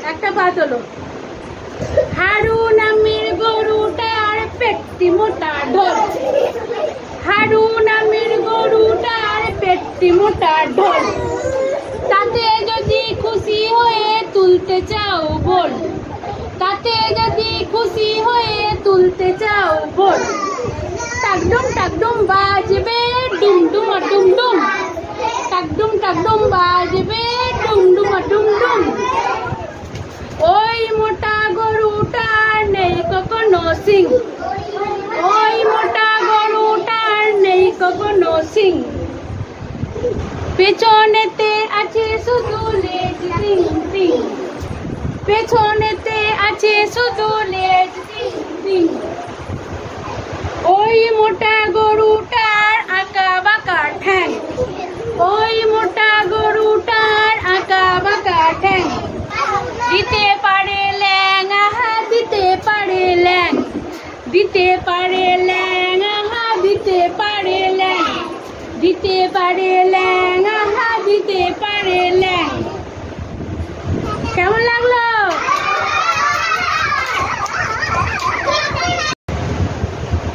একটা বাত হলো। হারু নামের গরুটার পেটটি মোটা ঢোল, হারু নামের গরুটার পেটটি মোটা ঢোল, তাতে যদি খুশি হয়ে তুলতে চাও বল, তাতে যদি খুশি হয়ে তুলতে চাও বল। টাকডুম বাজবে ডুমডুমা ডুমডুম, টাকডুম বাজবে ডুমডুমা ডুমডুম। ওই মোটা গরুটার নেই কখনো সিং, ওই মোটা গরুটার নেই কখনো সিং, পেছনেতে আছে শুধু লেজ টিং টিং, পেছনেতে আছে শুধু লেজ টিং টিং। ওই মোটা গরুটার আঁকা বাঁকা ঠ্যাং, ওই মোটা গরুটার আঁকা বাঁকা ঠ্যাং, দিতে পারে ল্যাং আহা দিতে পারে ল্যাং, দিতে পারে ল্যাং আহা দিতে পারে ল্যাং, দিতে পারে ল্যাং আহা দিতে পারে ল্যাং। কেমন লাগলো?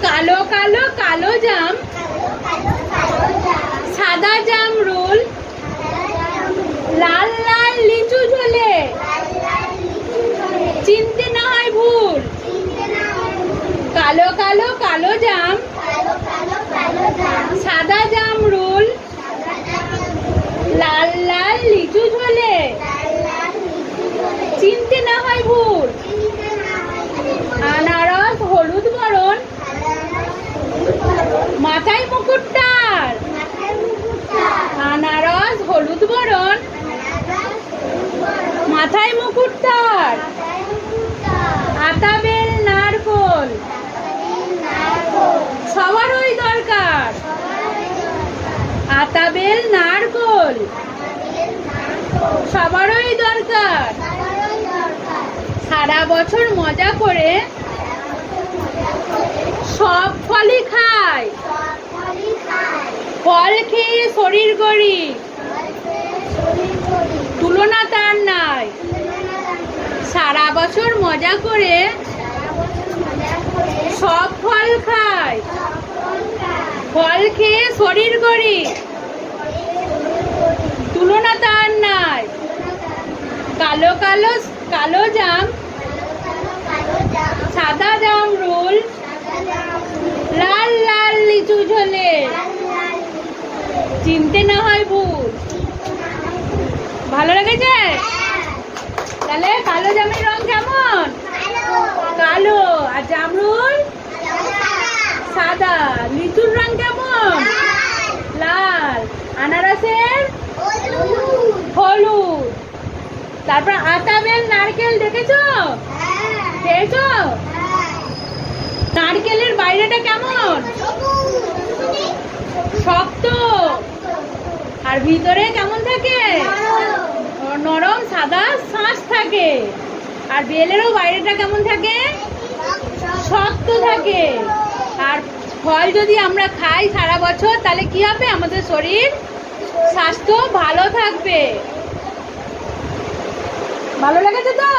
কালো কালো কালো জাম, সাদা জাম রোল, লাল লাল লিচু ঝোলে, চিনতে না হয় ভুল। কালো কালো কালো জাম, সাদা জাম রোল, লাল লাল লিচু ঝোলে, চিনতে না হয় ভুল। আনারস হলুদ বরণ, মাথায় মুকুটটার, আনারস হলুদ বরণ, মাথায় মুকুটটার। আতা বেল নারকোল সবারই দরকার, আতা বেল নারকোল সবারই দরকার। সারা বছর মজা করে সব ফলই খায়, ফল খেয়ে শরীর গড়ি, তুলনা তার নাই। সারা বছর মজা করে সব ফল খায়, ফল খেয়ে শরীর গড়ি, তুলনা তার নাই। কালো কালো কালো জাম, সাদা জাম রোল, লাল লাল লিচু ঝোলে, চিনতে না হয় ভুল। ভালো লেগেছে? তাহলে কালো জামের রং কেমন? কালো। আর জামরুল সাদা। লিচুর রং কেমন? লাল। আনারসের হলুদ। তারপর আতা বেল নারকেল দেখেছো? খেয়েছো? নারকেলের বাইরেটা কেমন? শক্ত। আর ভিতরে কেমন থাকে? নরম সাদা শাঁস থাকে। আর বেলেরও বাইরেটা কেমন থাকে? শক্ত থাকে। আর ফল যদি আমরা খাই সারা বছর তাহলে কি হবে? আমাদের শরীর স্বাস্থ্য ভালো থাকবে। ভালো লেগেছে তো?